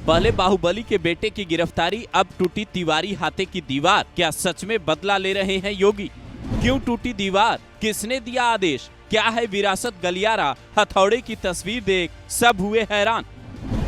पहले बाहुबली के बेटे की गिरफ्तारी, अब टूटी तिवारी हाथे की दीवार। क्या सच में बदला ले रहे हैं योगी? क्यों टूटी दीवार? किसने दिया आदेश? क्या है विरासत गलियारा? हथौड़े की तस्वीर देख सब हुए हैरान।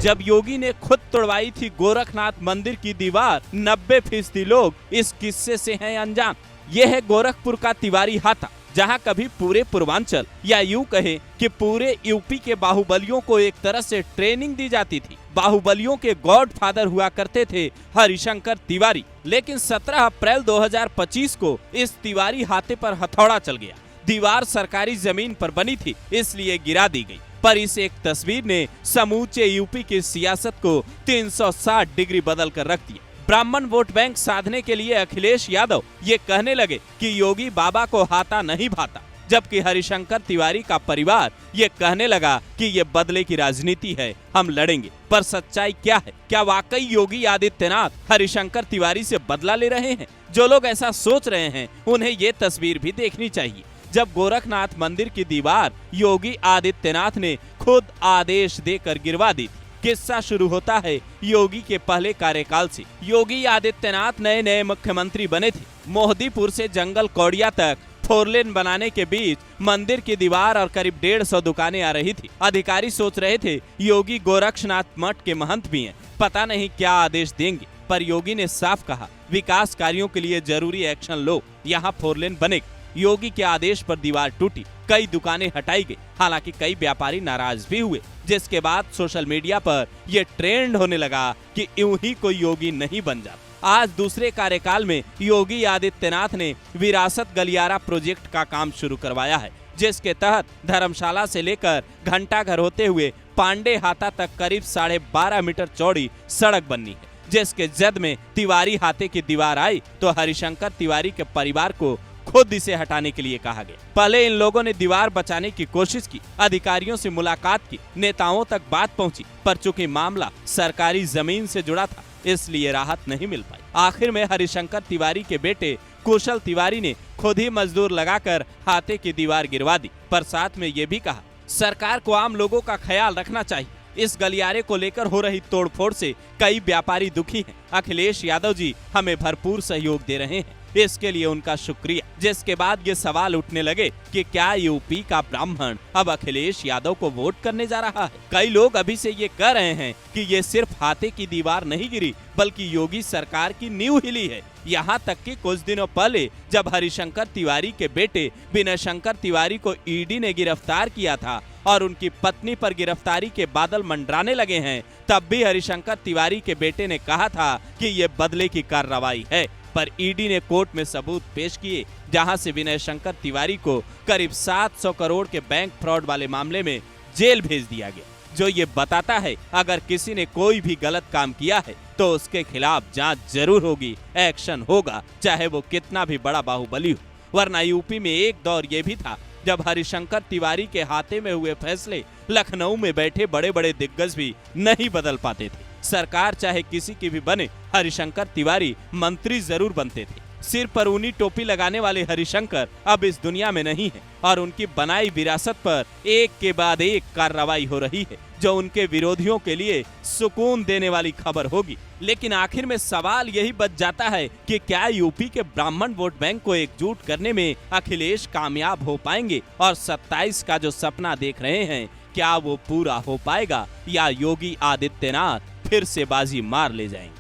जब योगी ने खुद तोड़वाई थी गोरखनाथ मंदिर की दीवार, 90% लोग इस किस्से से हैं अनजान। यह है गोरखपुर का तिवारी हाथा, जहां कभी पूरे पूर्वांचल या यूं कहे कि पूरे यूपी के बाहुबलियों को एक तरह से ट्रेनिंग दी जाती थी। बाहुबलियों के गॉडफादर हुआ करते थे हरिशंकर तिवारी, लेकिन 17 अप्रैल 2025 को इस तिवारी हाथे पर हथौड़ा चल गया। दीवार सरकारी जमीन पर बनी थी, इसलिए गिरा दी गई। पर इस एक तस्वीर ने समूचे यूपी की सियासत को 360 डिग्री बदल कर रख दिया। ब्राह्मण वोट बैंक साधने के लिए अखिलेश यादव ये कहने लगे कि योगी बाबा को हाथा नहीं भाता, जबकि हरिशंकर तिवारी का परिवार ये कहने लगा कि ये बदले की राजनीति है, हम लड़ेंगे। पर सच्चाई क्या है? क्या वाकई योगी आदित्यनाथ हरिशंकर तिवारी से बदला ले रहे हैं? जो लोग ऐसा सोच रहे हैं उन्हें ये तस्वीर भी देखनी चाहिए, जब गोरखनाथ मंदिर की दीवार योगी आदित्यनाथ ने खुद आदेश देकर गिरवा दी थी। किस्सा शुरू होता है योगी के पहले कार्यकाल से। योगी आदित्यनाथ नए मुख्यमंत्री बने थे। मोहदीपुर से जंगल कौड़िया तक 4 लेन बनाने के बीच मंदिर की दीवार और करीब 150 दुकानें आ रही थी। अधिकारी सोच रहे थे योगी गोरक्षनाथ मठ के महंत भी हैं, पता नहीं क्या आदेश देंगे। पर योगी ने साफ कहा, विकास कार्यों के लिए जरूरी एक्शन लो, यहाँ 4 लेन बनेगी। योगी के आदेश पर दीवार टूटी, कई दुकानें हटाई गई। हालांकि कई व्यापारी नाराज भी हुए, जिसके बाद सोशल मीडिया पर यह ट्रेंड होने लगा कि यूं ही कोई योगी नहीं बन जाता। आज दूसरे कार्यकाल में योगी आदित्यनाथ ने विरासत गलियारा प्रोजेक्ट का काम शुरू करवाया है, जिसके तहत धर्मशाला से लेकर घंटाघर होते हुए पांडे हाथा तक करीब 12.5 मीटर चौड़ी सड़क बननी है। जिसके जद में तिवारी हाथे की दीवार आई तो हरिशंकर तिवारी के परिवार को खुद इसे हटाने के लिए कहा गया। पहले इन लोगों ने दीवार बचाने की कोशिश की, अधिकारियों से मुलाकात की, नेताओं तक बात पहुंची, पर चूंकि मामला सरकारी जमीन से जुड़ा था इसलिए राहत नहीं मिल पाई। आखिर में हरिशंकर तिवारी के बेटे कुशल तिवारी ने खुद ही मजदूर लगाकर हाथे की दीवार गिरवा दी। पर साथ में ये भी कहा, सरकार को आम लोगों का ख्याल रखना चाहिए। इस गलियारे को लेकर हो रही तोड़फोड़ से कई व्यापारी दुखी हैं। अखिलेश यादव जी हमें भरपूर सहयोग दे रहे हैं, इसके लिए उनका शुक्रिया। जिसके बाद ये सवाल उठने लगे कि क्या यूपी का ब्राह्मण अब अखिलेश यादव को वोट करने जा रहा है? कई लोग अभी से ये कह रहे हैं कि ये सिर्फ हाथे की दीवार नहीं गिरी, बल्कि योगी सरकार की नींव हिली है। यहाँ तक कि कुछ दिनों पहले जब हरिशंकर तिवारी के बेटे विनय शंकर तिवारी को ईडी ने गिरफ्तार किया था और उनकी पत्नी पर गिरफ्तारी के बादल मंडराने लगे हैं, तब भी हरिशंकर तिवारी के बेटे ने कहा था कि ये बदले की कार्रवाई है। पर ईडी ने कोर्ट में सबूत पेश किए, जहां से विनय शंकर तिवारी को करीब 700 करोड़ के बैंक फ्रॉड वाले मामले में जेल भेज दिया गया, जो ये बताता है अगर किसी ने कोई भी गलत काम किया है तो उसके खिलाफ जांच जरूर होगी, एक्शन होगा, चाहे वो कितना भी बड़ा बाहुबली हो। वरना यूपी में एक दौर ये भी था जब हरिशंकर तिवारी के हाथे में हुए फैसले लखनऊ में बैठे बड़े बड़े दिग्गज भी नहीं बदल पाते थे। सरकार चाहे किसी की भी बने, हरिशंकर तिवारी मंत्री जरूर बनते थे। सिर पर ऊनी टोपी लगाने वाले हरिशंकर अब इस दुनिया में नहीं है और उनकी बनाई विरासत पर एक के बाद एक कार्रवाई हो रही है, जो उनके विरोधियों के लिए सुकून देने वाली खबर होगी। लेकिन आखिर में सवाल यही बच जाता है कि क्या यूपी के ब्राह्मण वोट बैंक को एकजुट करने में अखिलेश कामयाब हो पाएंगे और 27 का जो सपना देख रहे हैं क्या वो पूरा हो पाएगा, या योगी आदित्यनाथ फिर से बाजी मार ले जाएंगे?